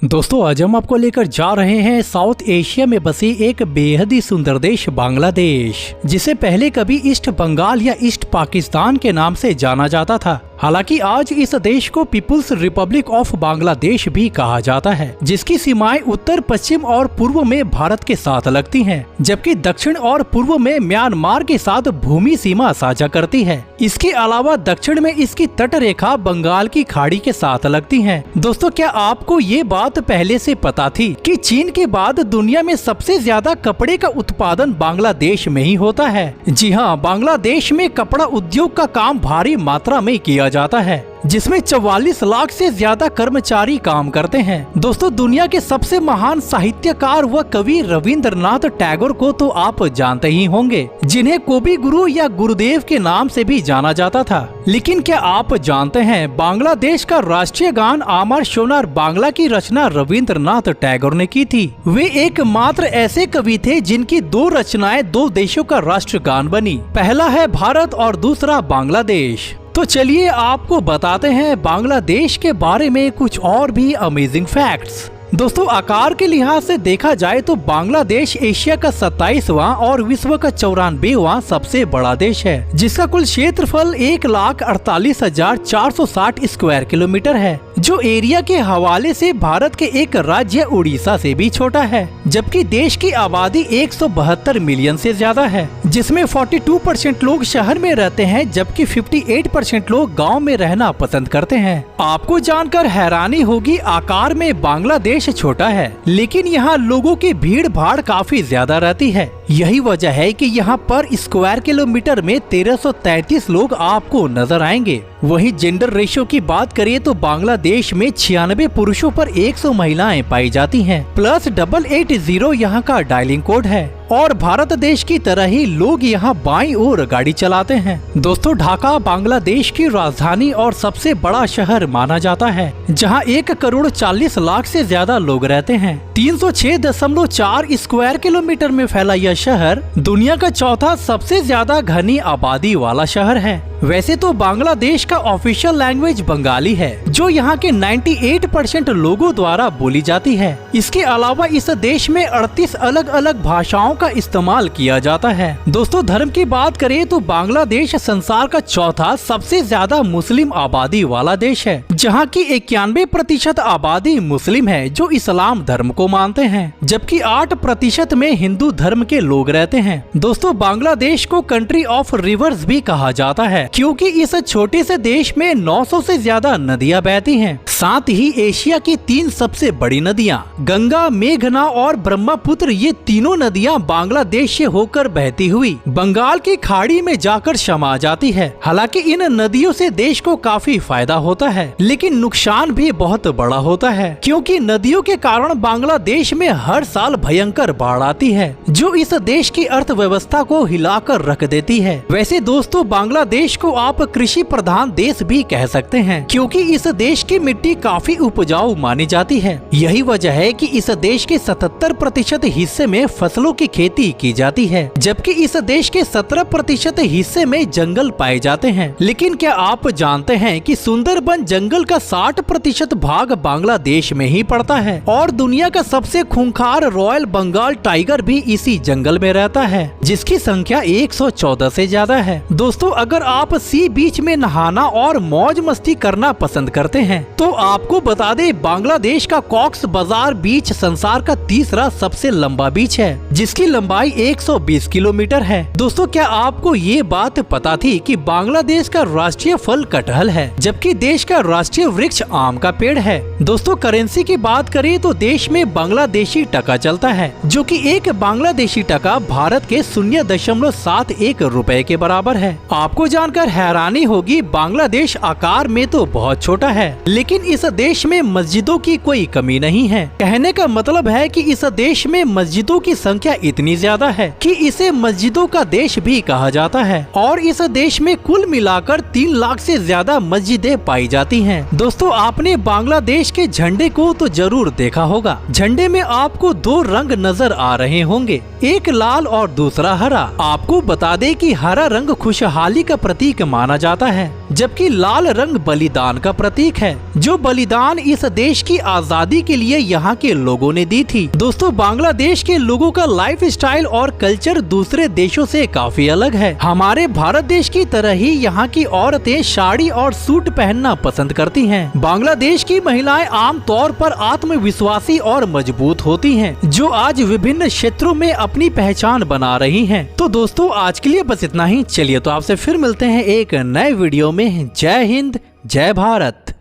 दोस्तों आज हम आपको लेकर जा रहे हैं साउथ एशिया में बसी एक बेहद ही सुंदर देश बांग्लादेश, जिसे पहले कभी ईस्ट बंगाल या ईस्ट पाकिस्तान के नाम से जाना जाता था। हालांकि आज इस देश को पीपुल्स रिपब्लिक ऑफ बांग्लादेश भी कहा जाता है, जिसकी सीमाएं उत्तर पश्चिम और पूर्व में भारत के साथ लगती हैं, जबकि दक्षिण और पूर्व में म्यांमार के साथ भूमि सीमा साझा करती है। इसके अलावा दक्षिण में इसकी तट रेखा बंगाल की खाड़ी के साथ लगती है। दोस्तों क्या आपको ये बात पहले से पता थी कि चीन के बाद दुनिया में सबसे ज्यादा कपड़े का उत्पादन बांग्लादेश में ही होता है? जी हाँ, बांग्लादेश में कपड़ा उद्योग का काम भारी मात्रा में किया जाता है, जिसमें 44 लाख से ज्यादा कर्मचारी काम करते हैं। दोस्तों दुनिया के सबसे महान साहित्यकार व कवि रविंद्रनाथ टैगोर को तो आप जानते ही होंगे, जिन्हें कवि गुरु या गुरुदेव के नाम से भी जाना जाता था। लेकिन क्या आप जानते हैं बांग्लादेश का राष्ट्रीय गान आमार सोनार बांग्ला की रचना रविंद्रनाथ टैगोर ने की थी। वे एकमात्र ऐसे कवि थे जिनकी दो रचनाएं दो देशों का राष्ट्रगान बनी। पहला है भारत और दूसरा बांग्लादेश। तो चलिए आपको बताते हैं बांग्लादेश के बारे में कुछ और भी अमेजिंग फैक्ट्स। दोस्तों आकार के लिहाज से देखा जाए तो बांग्लादेश एशिया का 27वां और विश्व का 94वां सबसे बड़ा देश है, जिसका कुल क्षेत्रफल 1,48,460 स्क्वायर किलोमीटर है, जो एरिया के हवाले से भारत के एक राज्य उड़ीसा से भी छोटा है। जबकि देश की आबादी 172 मिलियन से ज्यादा है, जिसमें 42% लोग शहर में रहते हैं, जबकि 58% लोग गाँव में रहना पसंद करते हैं। आपको जानकर हैरानी होगी, आकार में बांग्लादेश छोटा है, लेकिन यहाँ लोगों की भीड़ भाड़ काफी ज्यादा रहती है। यही वजह है कि यहाँ पर स्क्वायर किलोमीटर में 1333 लोग आपको नजर आएंगे। वहीं जेंडर रेशियो की बात करें तो बांग्लादेश में 96 पुरुषों पर 100 महिलाएं पाई जाती हैं। +880 यहाँ का डायलिंग कोड है, और भारत देश की तरह ही लोग यहाँ बाईं ओर गाड़ी चलाते हैं। दोस्तों ढाका बांग्लादेश की राजधानी और सबसे बड़ा शहर माना जाता है, जहाँ 1,40,00,000 से ज्यादा लोग रहते हैं। 306.4 स्क्वायर किलोमीटर में फैला यह शहर दुनिया का चौथा सबसे ज्यादा घनी आबादी वाला शहर है। वैसे तो बांग्लादेश का ऑफिशियल लैंग्वेज बंगाली है, जो यहाँ के 98% लोगों द्वारा बोली जाती है। इसके अलावा इस देश में 38 अलग अलग भाषाओं का इस्तेमाल किया जाता है। दोस्तों धर्म की बात करें तो बांग्लादेश संसार का चौथा सबसे ज्यादा मुस्लिम आबादी वाला देश है, जहाँ की 91% आबादी मुस्लिम है, जो इस्लाम धर्म को मानते हैं, जबकि 8% में हिंदू धर्म के लोग रहते हैं। दोस्तों बांग्लादेश को कंट्री ऑफ रिवर्स भी कहा जाता है, क्योंकि इस छोटे से देश में 900 से ज्यादा नदियां बहती हैं। साथ ही एशिया की 3 सबसे बड़ी नदियां गंगा, मेघना और ब्रह्मपुत्र, ये तीनों नदियां बांग्लादेश से होकर बहती हुई बंगाल की खाड़ी में जाकर समा जाती है। हालांकि इन नदियों से देश को काफी फायदा होता है, लेकिन नुकसान भी बहुत बड़ा होता है, क्योंकि नदियों के कारण बांग्लादेश में हर साल भयंकर बाढ़ आती है, जो इस देश की अर्थव्यवस्था को हिलाकर रख देती है। वैसे दोस्तों बांग्लादेश को आप कृषि प्रधान देश भी कह सकते हैं, क्योंकि इस देश की मिट्टी काफी उपजाऊ मानी जाती है। यही वजह है कि इस देश के 77% हिस्से में फसलों की खेती की जाती है, जबकि इस देश के 17% हिस्से में जंगल पाए जाते हैं। लेकिन क्या आप जानते हैं कि सुंदरबन जंगल का 60% भाग बांग्लादेश में ही पड़ता है, और दुनिया का सबसे खूंखार रॉयल बंगाल टाइगर भी इसी जंगल में रहता है, जिसकी संख्या 114 से ज्यादा है। दोस्तों अगर आप सी बीच में नहाना और मौज मस्ती करना पसंद करते हैं तो आपको बता दे बांग्लादेश का कॉक्स बाजार बीच संसार का तीसरा सबसे लंबा बीच है, जिसकी लंबाई 120 किलोमीटर है। दोस्तों क्या आपको ये बात पता थी कि बांग्लादेश का राष्ट्रीय फल कटहल है, जबकि देश का राष्ट्रीय वृक्ष आम का पेड़ है। दोस्तों करेंसी की बात करें तो देश में बांग्लादेशी टका चलता है, जो कि एक बांग्लादेशी टका भारत के 0.71 रुपए के बराबर है। आपको जानकर हैरानी होगी, बांग्लादेश आकार में तो बहुत छोटा है, लेकिन इस देश में मस्जिदों की कोई कमी नहीं है। कहने का मतलब है कि इस देश में मस्जिदों की संख्या इतनी ज्यादा है कि इसे मस्जिदों का देश भी कहा जाता है, और इस देश में कुल मिलाकर 3 लाख से ज्यादा मस्जिदें पाई जाती हैं। दोस्तों आपने बांग्लादेश के झंडे को तो जरूर देखा होगा। झंडे में आपको 2 रंग नजर आ रहे होंगे, एक लाल और दूसरा हरा। आपको बता दें कि हरा रंग खुशहाली का प्रतीक माना जाता है, जबकि लाल रंग बलिदान का प्रतीक है, जो बलिदान इस देश की आजादी के लिए यहाँ के लोगों ने दी थी। दोस्तों, बांग्लादेश के लोगों का लाइफ स्टाइल और कल्चर दूसरे देशों से काफी अलग है। हमारे भारत देश की तरह ही यहाँ की औरतें साड़ी और सूट पहनना पसंद करती हैं। बांग्लादेश की महिलाएं आम तौर पर आत्मविश्वासी और मजबूत होती हैं, जो आज विभिन्न क्षेत्रों में अपनी पहचान बना रही हैं। तो दोस्तों, आज के लिए बस इतना ही। चलिए तो आपसे फिर मिलते हैं एक नए वीडियो में। जय हिंद, जय भारत।